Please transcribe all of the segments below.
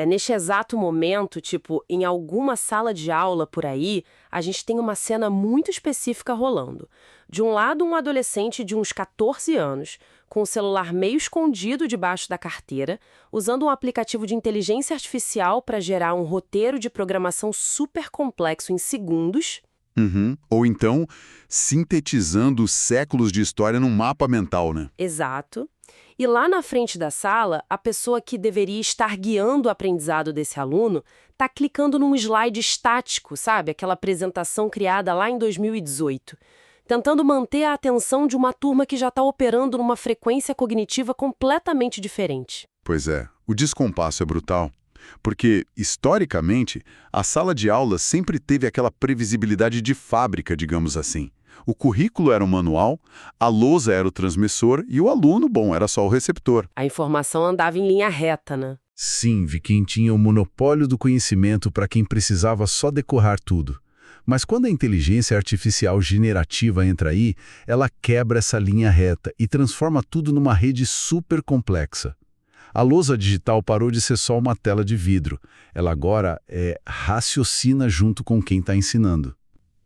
neste exato momento, tipo, em alguma sala de aula por aí, a gente tem uma cena muito específica rolando. De um lado, um adolescente de uns 14 anos, com o celular meio escondido debaixo da carteira, usando um aplicativo de inteligência artificial para gerar um roteiro de programação super complexo em segundos. Uhum. Ou então, sintetizando séculos de história num mapa mental, né? Exato. E lá na frente da sala, a pessoa que deveria estar guiando o aprendizado desse aluno está clicando num slide estático, sabe? Aquela apresentação criada lá em 2018, tentando manter a atenção de uma turma que já está operando numa frequência cognitiva completamente diferente. Pois é, o descompasso é brutal. Porque, historicamente, a sala de aula sempre teve aquela previsibilidade de fábrica, digamos assim. O currículo era um manual, a lousa era o transmissor e o aluno, bom, era só o receptor. A informação andava em linha reta, né? Sim, vi quem tinha o monopólio do conhecimento para quem precisava só decorar tudo. Mas quando a inteligência artificial generativa entra aí, ela quebra essa linha reta e transforma tudo numa rede super complexa. A lousa digital parou de ser só uma tela de vidro. Ela agora raciocina junto com quem está ensinando.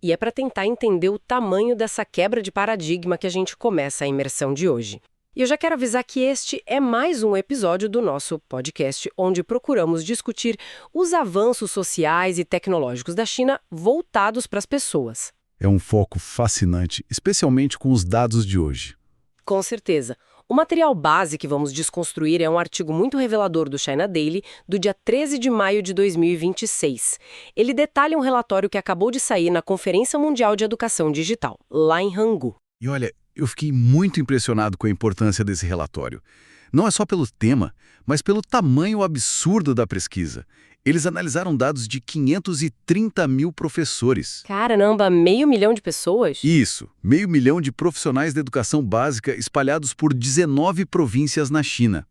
E é para tentar entender o tamanho dessa quebra de paradigma que a gente começa a imersão de hoje. E eu já quero avisar que este é mais um episódio do nosso podcast, onde procuramos discutir os avanços sociais e tecnológicos da China voltados para as pessoas. É um foco fascinante, especialmente com os dados de hoje. Com certeza. O material base que vamos desconstruir é um artigo muito revelador do China Daily, do dia 13 de maio de 2026. Ele detalha um relatório que acabou de sair na Conferência Mundial de Educação Digital, lá em Hangzhou. E olha, eu fiquei muito impressionado com a importância desse relatório. Não é só pelo tema, mas pelo tamanho absurdo da pesquisa. Eles analisaram dados de 530 mil professores. Caramba, 500 mil de pessoas? Isso, 500 mil de profissionais da educação básica espalhados por 19 províncias na China.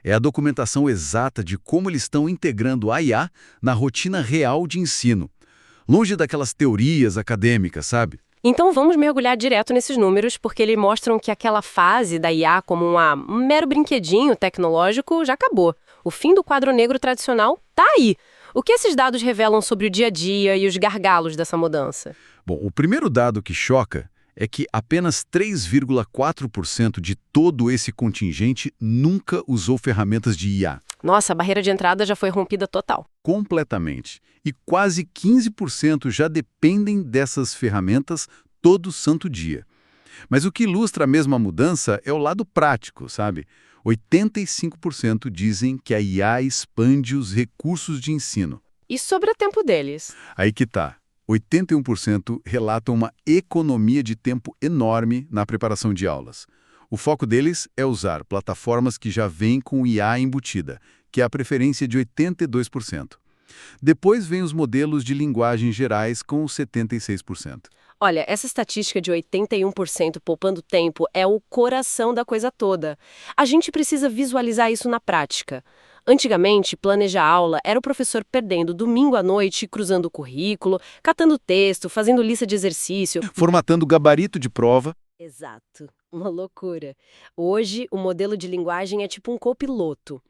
É a documentação exata de como eles estão integrando a IA na rotina real de ensino. Longe daquelas teorias acadêmicas, sabe? Então vamos mergulhar direto nesses números, porque eles mostram que aquela fase da IA como um mero brinquedinho tecnológico já acabou. O fim do quadro negro tradicional tá aí. O que esses dados revelam sobre o dia a dia e os gargalos dessa mudança? Bom, o primeiro dado que choca é que apenas 3,4% de todo esse contingente nunca usou ferramentas de IA. Nossa, a barreira de entrada já foi rompida total. Completamente. E quase 15% já dependem dessas ferramentas todo santo dia. Mas o que ilustra a mesma mudança é o lado prático, sabe? 85% dizem que a IA expande os recursos de ensino. E sobre o tempo deles? Aí que tá. 81% relatam uma economia de tempo enorme na preparação de aulas. O foco deles é usar plataformas que já vêm com IA embutida, que é a preferência de 82%. Depois vem os modelos de linguagem gerais com 76%. Olha, essa estatística de 81% poupando tempo é o coração da coisa toda. A gente precisa visualizar isso na prática. Antigamente, planejar aula era o professor perdendo domingo à noite, cruzando o currículo, catando texto, fazendo lista de exercício. Formatando gabarito de prova. Exato. Uma loucura. Hoje, o modelo de linguagem é tipo um copiloto.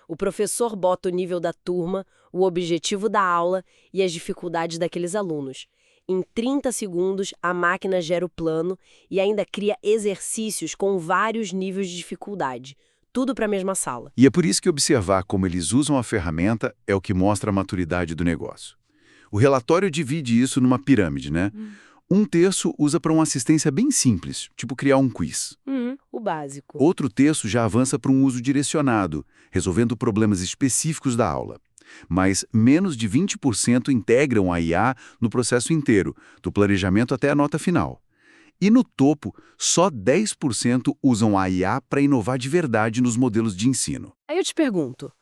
O professor bota o nível da turma, o objetivo da aula e as dificuldades daqueles alunos. Em 30 segundos, a máquina gera o plano e ainda cria exercícios com vários níveis de dificuldade. Tudo para a mesma sala. E é por isso que observar como eles usam a ferramenta é o que mostra a maturidade do negócio. O relatório divide isso numa pirâmide, né? Um terço usa para uma assistência bem simples, tipo criar um quiz. O básico. Outro terço já avança para um uso direcionado, resolvendo problemas específicos da aula. Mas menos de 20% integram a IA no processo inteiro, do planejamento até a nota final. E no topo, só 10% usam a IA para inovar de verdade nos modelos de ensino. Aí eu te pergunto,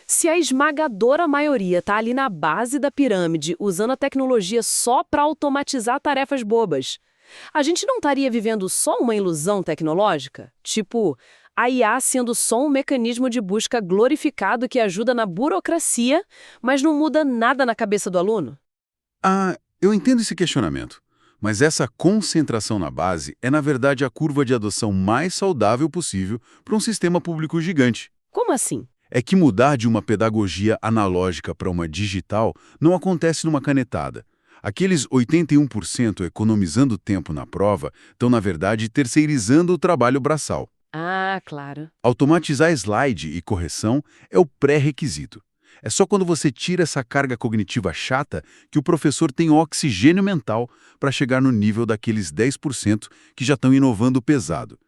se a esmagadora maioria está ali na base da pirâmide, usando a tecnologia só para automatizar tarefas bobas, a gente não estaria vivendo só uma ilusão tecnológica? Tipo, a IA sendo só um mecanismo de busca glorificado que ajuda na burocracia, mas não muda nada na cabeça do aluno? Ah, eu entendo esse questionamento. Mas essa concentração na base é, na verdade, a curva de adoção mais saudável possível para um sistema público gigante. Como assim? É que mudar de uma pedagogia analógica para uma digital não acontece numa canetada. Aqueles 81% economizando tempo na prova estão, na verdade, terceirizando o trabalho braçal. Ah, claro. Automatizar slide e correção é o pré-requisito. É só quando você tira essa carga cognitiva chata que o professor tem oxigênio mental para chegar no nível daqueles 10% que já estão inovando pesado.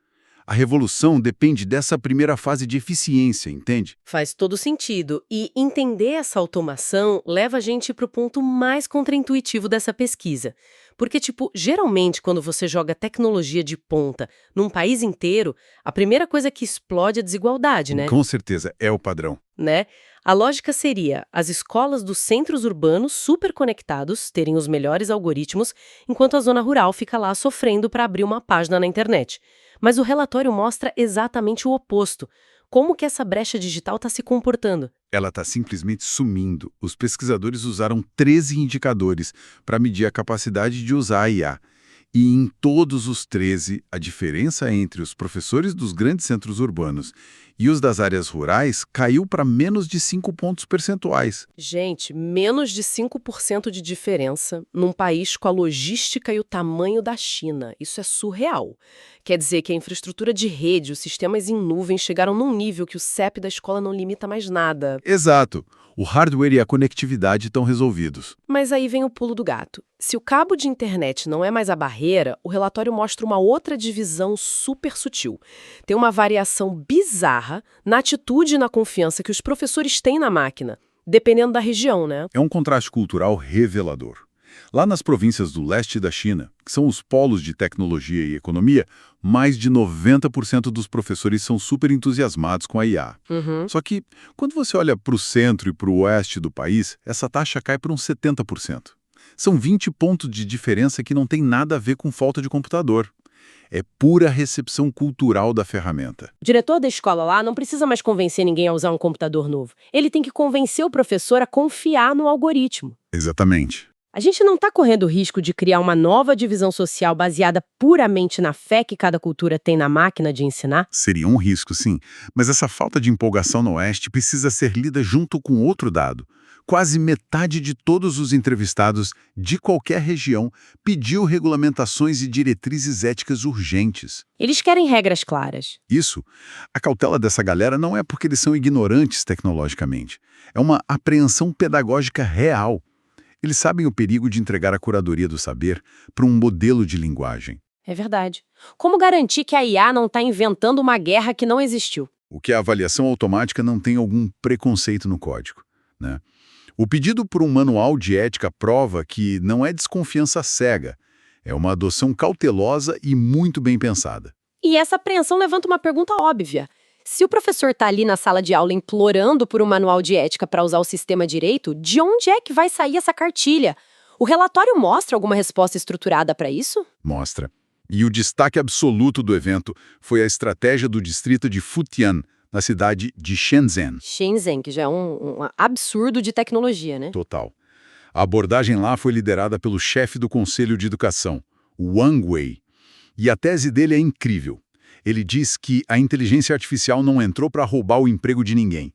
A revolução depende dessa primeira fase de eficiência, entende? Faz todo sentido. E entender essa automação leva a gente para o ponto mais contraintuitivo dessa pesquisa. Porque, geralmente quando você joga tecnologia de ponta num país inteiro, a primeira coisa que explode é a desigualdade, né? Com certeza, é o padrão. Né? A lógica seria as escolas dos centros urbanos super conectados terem os melhores algoritmos, enquanto a zona rural fica lá sofrendo para abrir uma página na internet. Mas o relatório mostra exatamente o oposto. Como que essa brecha digital está se comportando? Ela está simplesmente sumindo. Os pesquisadores usaram 13 indicadores para medir a capacidade de usar a IA. E em todos os 13, a diferença entre os professores dos grandes centros urbanos e os das áreas rurais caiu para menos de 5 pontos percentuais. Gente, menos de 5% de diferença num país com a logística e o tamanho da China. Isso é surreal. Quer dizer que a infraestrutura de rede, os sistemas em nuvem chegaram num nível que o CEP da escola não limita mais nada. Exato. O hardware e a conectividade estão resolvidos. Mas aí vem o pulo do gato. Se o cabo de internet não é mais a barreira, o relatório mostra uma outra divisão super sutil. Tem uma variação bizarra na atitude e na confiança que os professores têm na máquina, dependendo da região, né? É um contraste cultural revelador. Lá nas províncias do leste da China, que são os polos de tecnologia e economia, mais de 90% dos professores são super entusiasmados com a IA. Só que, quando você olha para o centro e para o oeste do país, essa taxa cai para uns 70%. São 20 pontos de diferença que não tem nada a ver com falta de computador. É pura recepção cultural da ferramenta. O diretor da escola lá não precisa mais convencer ninguém a usar um computador novo. Ele tem que convencer o professor a confiar no algoritmo. Exatamente. A gente não está correndo o risco de criar uma nova divisão social baseada puramente na fé que cada cultura tem na máquina de ensinar? Seria um risco, sim. Mas essa falta de empolgação no Oeste precisa ser lida junto com outro dado. Quase metade de todos os entrevistados de qualquer região pediu regulamentações e diretrizes éticas urgentes. Eles querem regras claras. Isso. A cautela dessa galera não é porque eles são ignorantes tecnologicamente. É uma apreensão pedagógica real. Eles sabem o perigo de entregar a curadoria do saber para um modelo de linguagem. É verdade. Como garantir que a IA não está inventando uma guerra que não existiu? O que a avaliação automática não tem algum preconceito no código, né? O pedido por um manual de ética prova que não é desconfiança cega, é uma adoção cautelosa e muito bem pensada. E essa apreensão levanta uma pergunta óbvia. Se o professor está ali na sala de aula implorando por um manual de ética para usar o sistema direito, de onde é que vai sair essa cartilha? O relatório mostra alguma resposta estruturada para isso? Mostra. E o destaque absoluto do evento foi a estratégia do distrito de Futian, na cidade de Shenzhen. Shenzhen, que já é um absurdo de tecnologia, né? Total. A abordagem lá foi liderada pelo chefe do Conselho de Educação, Wang Wei. E a tese dele é incrível. Ele diz que a inteligência artificial não entrou para roubar o emprego de ninguém.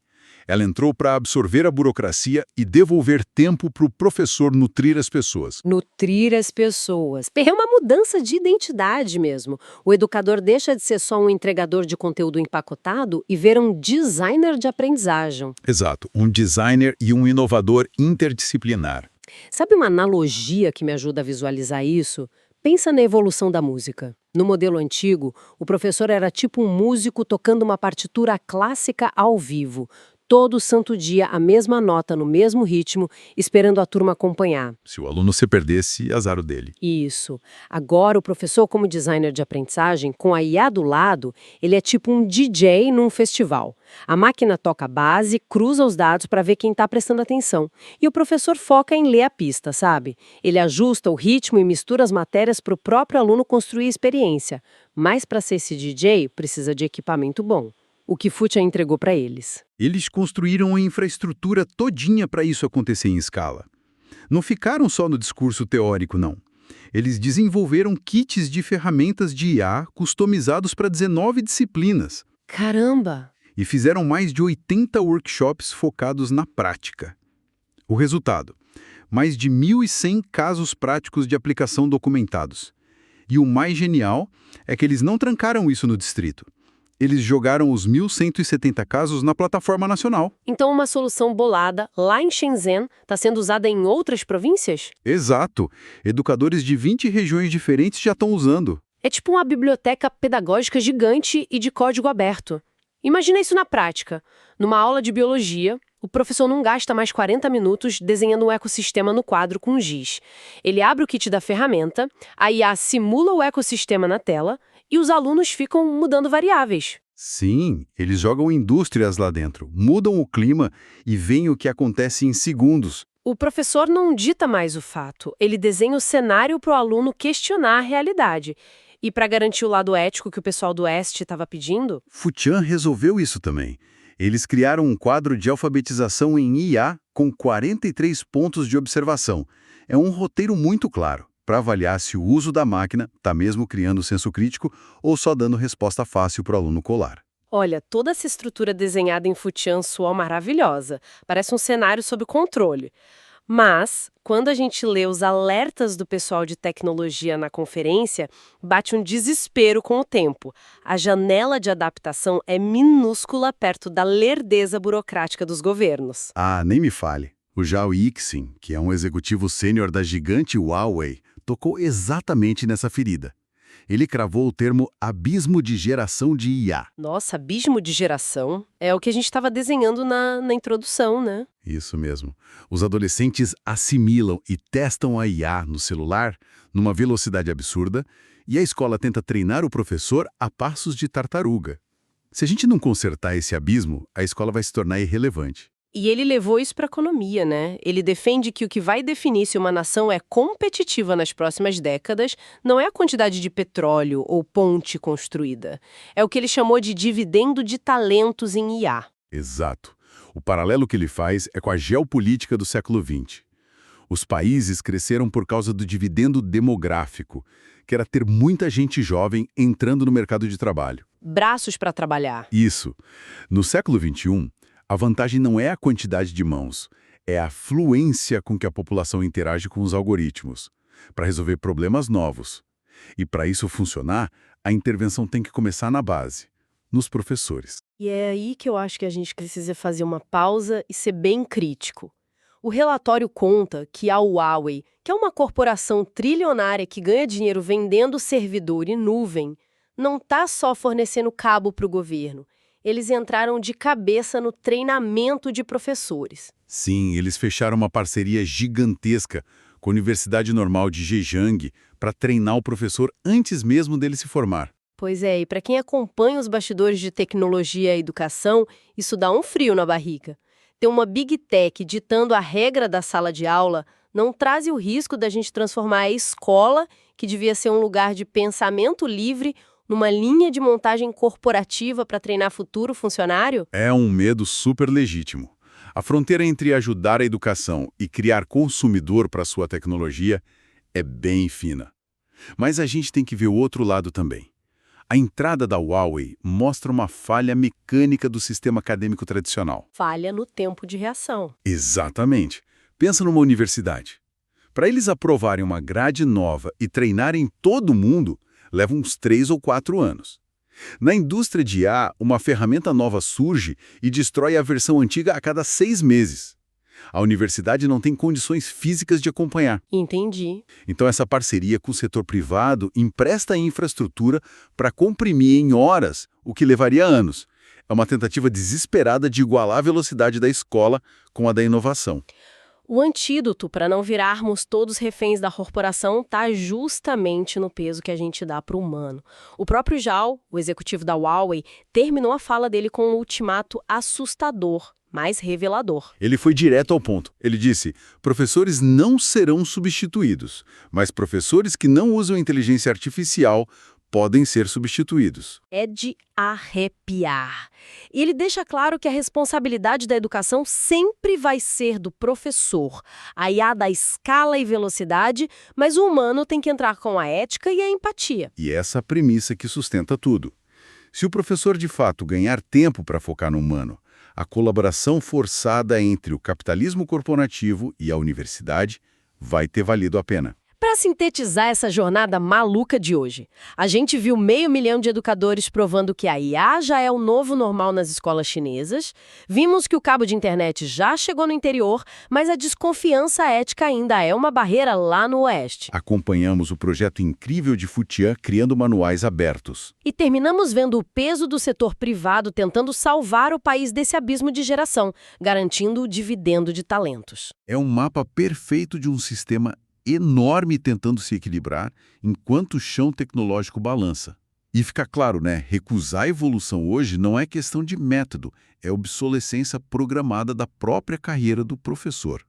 Ela entrou para absorver a burocracia e devolver tempo para o professor nutrir as pessoas. Nutrir as pessoas. É uma mudança de identidade mesmo. O educador deixa de ser só um entregador de conteúdo empacotado e ver um designer de aprendizagem. Exato, um designer e um inovador interdisciplinar. Sabe uma analogia que me ajuda a visualizar isso? Pensa na evolução da música. No modelo antigo, o professor era tipo um músico tocando uma partitura clássica ao vivo. Todo santo dia a mesma nota no mesmo ritmo, esperando a turma acompanhar. Se o aluno se perdesse, azar o dele. Isso. Agora o professor, como designer de aprendizagem, com a IA do lado, ele é tipo um DJ num festival. A máquina toca a base, cruza os dados para ver quem está prestando atenção. E o professor foca em ler a pista, sabe? Ele ajusta o ritmo e mistura as matérias para o próprio aluno construir a experiência. Mas para ser esse DJ, precisa de equipamento bom. O que Futia entregou para eles. Eles construíram a infraestrutura todinha para isso acontecer em escala. Não ficaram só no discurso teórico, não. Eles desenvolveram kits de ferramentas de IA customizados para 19 disciplinas. Caramba! e fizeram mais de 80 workshops focados na prática. O resultado? Mais de 1.100 casos práticos de aplicação documentados. E o mais genial é que eles não trancaram isso no distrito. Eles jogaram os 1.170 casos na plataforma nacional. Então uma solução bolada lá em Shenzhen está sendo usada em outras províncias? Exato. Educadores de 20 regiões diferentes já estão usando. É tipo uma biblioteca pedagógica gigante e de código aberto. Imagina isso na prática. Numa aula de biologia, o professor não gasta mais 40 minutos desenhando um ecossistema no quadro com giz. Ele abre o kit da ferramenta, a IA simula o ecossistema na tela e os alunos ficam mudando variáveis. Sim, eles jogam indústrias lá dentro, mudam o clima e veem o que acontece em segundos. O professor não dita mais o fato, ele desenha o cenário para o aluno questionar a realidade. E para garantir o lado ético que o pessoal do Oeste estava pedindo... Fuchan resolveu isso também. Eles criaram um quadro de alfabetização em IA com 43 pontos de observação. É um roteiro muito claro para avaliar se o uso da máquina está mesmo criando senso crítico ou só dando resposta fácil para o aluno colar. Olha, toda essa estrutura desenhada em Fuchan soa maravilhosa. Parece um cenário sob controle. Mas, quando a gente lê os alertas do pessoal de tecnologia na conferência, bate um desespero com o tempo. A janela de adaptação é minúscula perto da lerdeza burocrática dos governos. Ah, nem me fale. O Zhao Yixin, que é um executivo sênior da gigante Huawei, tocou exatamente nessa ferida. Ele cravou o termo abismo de geração de IA. Nossa, abismo de geração é o que a gente estava desenhando na introdução, né? Isso mesmo. Os adolescentes assimilam e testam a IA no celular numa velocidade absurda e a escola tenta treinar o professor a passos de tartaruga. Se a gente não consertar esse abismo, a escola vai se tornar irrelevante. E ele levou isso para a economia, né? Ele defende que o que vai definir se uma nação é competitiva nas próximas décadas não é a quantidade de petróleo ou ponte construída. É o que ele chamou de dividendo de talentos em IA. Exato. O paralelo que ele faz é com a geopolítica do século XX. Os países cresceram por causa do dividendo demográfico, que era ter muita gente jovem entrando no mercado de trabalho. Braços para trabalhar. Isso. No século XXI, a vantagem não é a quantidade de mãos, é a fluência com que a população interage com os algoritmos, para resolver problemas novos. E para isso funcionar, a intervenção tem que começar na base, nos professores. E é aí que eu acho que a gente precisa fazer uma pausa e ser bem crítico. O relatório conta que a Huawei, que é uma corporação trilionária que ganha dinheiro vendendo servidor e nuvem, não está só fornecendo cabo para o governo. Eles entraram de cabeça no treinamento de professores. Sim, eles fecharam uma parceria gigantesca com a Universidade Normal de Zhejiang para treinar o professor antes mesmo dele se formar. Pois é, e para quem acompanha os bastidores de tecnologia e educação, isso dá um frio na barriga. Ter uma Big Tech ditando a regra da sala de aula não traz o risco da gente transformar a escola, que devia ser um lugar de pensamento livre, numa linha de montagem corporativa para treinar futuro funcionário? É um medo super legítimo. A fronteira entre ajudar a educação e criar consumidor para sua tecnologia é bem fina. Mas a gente tem que ver o outro lado também. A entrada da Huawei mostra uma falha mecânica do sistema acadêmico tradicional. Falha no tempo de reação. Exatamente. Pensa numa universidade. Para eles aprovarem uma grade nova e treinarem todo mundo, leva uns 3 ou 4 anos. Na indústria de IA, uma ferramenta nova surge e destrói a versão antiga a cada 6 meses. A universidade não tem condições físicas de acompanhar. Entendi. Então essa parceria com o setor privado empresta a infraestrutura para comprimir em horas o que levaria anos. É uma tentativa desesperada de igualar a velocidade da escola com a da inovação. O antídoto para não virarmos todos reféns da corporação está justamente no peso que a gente dá para o humano. O próprio Zhao, o executivo da Huawei, terminou a fala dele com um ultimato assustador, mas revelador. Ele foi direto ao ponto. Ele disse, professores não serão substituídos, mas professores que não usam inteligência artificial podem ser substituídos. É de arrepiar. E ele deixa claro que a responsabilidade da educação sempre vai ser do professor. A IA dá escala e velocidade, mas o humano tem que entrar com a ética e a empatia. E essa é a premissa que sustenta tudo. Se o professor de fato ganhar tempo para focar no humano, a colaboração forçada entre o capitalismo corporativo e a universidade vai ter valido a pena. Para sintetizar essa jornada maluca de hoje, a gente viu 500 mil de educadores provando que a IA já é o novo normal nas escolas chinesas, vimos que o cabo de internet já chegou no interior, mas a desconfiança ética ainda é uma barreira lá no oeste. Acompanhamos o projeto incrível de Futian criando manuais abertos. E terminamos vendo o peso do setor privado tentando salvar o país desse abismo de geração, garantindo o dividendo de talentos. É um mapa perfeito de um sistema enorme tentando se equilibrar enquanto o chão tecnológico balança. E fica claro, né? Recusar a evolução hoje não é questão de método, é obsolescência programada da própria carreira do professor.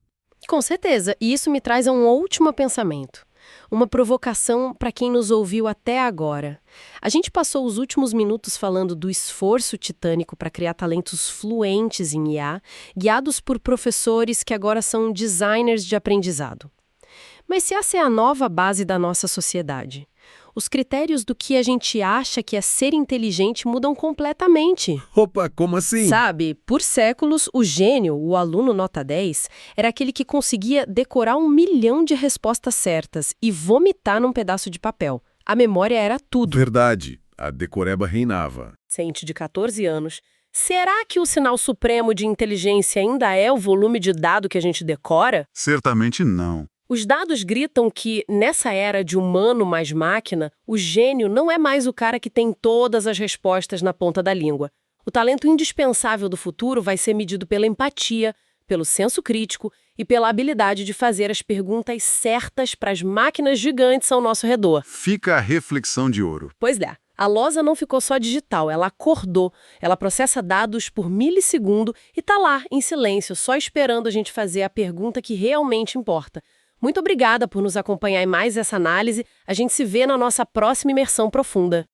Com certeza, e isso me traz a um último pensamento. Uma provocação para quem nos ouviu até agora. A gente passou os últimos minutos falando do esforço titânico para criar talentos fluentes em IA, guiados por professores que agora são designers de aprendizado. Mas se essa é a nova base da nossa sociedade, os critérios do que a gente acha que é ser inteligente mudam completamente. Opa, como assim? Sabe, por séculos, o gênio, o aluno nota 10, era aquele que conseguia decorar 1 milhão de respostas certas e vomitar num pedaço de papel. A memória era tudo. Verdade, a decoreba reinava. Sente de 14 anos. Será que o sinal supremo de inteligência ainda é o volume de dado que a gente decora? Certamente não. Os dados gritam que, nessa era de humano mais máquina, o gênio não é mais o cara que tem todas as respostas na ponta da língua. O talento indispensável do futuro vai ser medido pela empatia, pelo senso crítico e pela habilidade de fazer as perguntas certas para as máquinas gigantes ao nosso redor. Fica a reflexão de ouro. Pois é, a lousa não ficou só digital, ela acordou, ela processa dados por milissegundo e está lá, em silêncio, só esperando a gente fazer a pergunta que realmente importa. Muito obrigada por nos acompanhar em mais essa análise. A gente se vê na nossa próxima imersão profunda.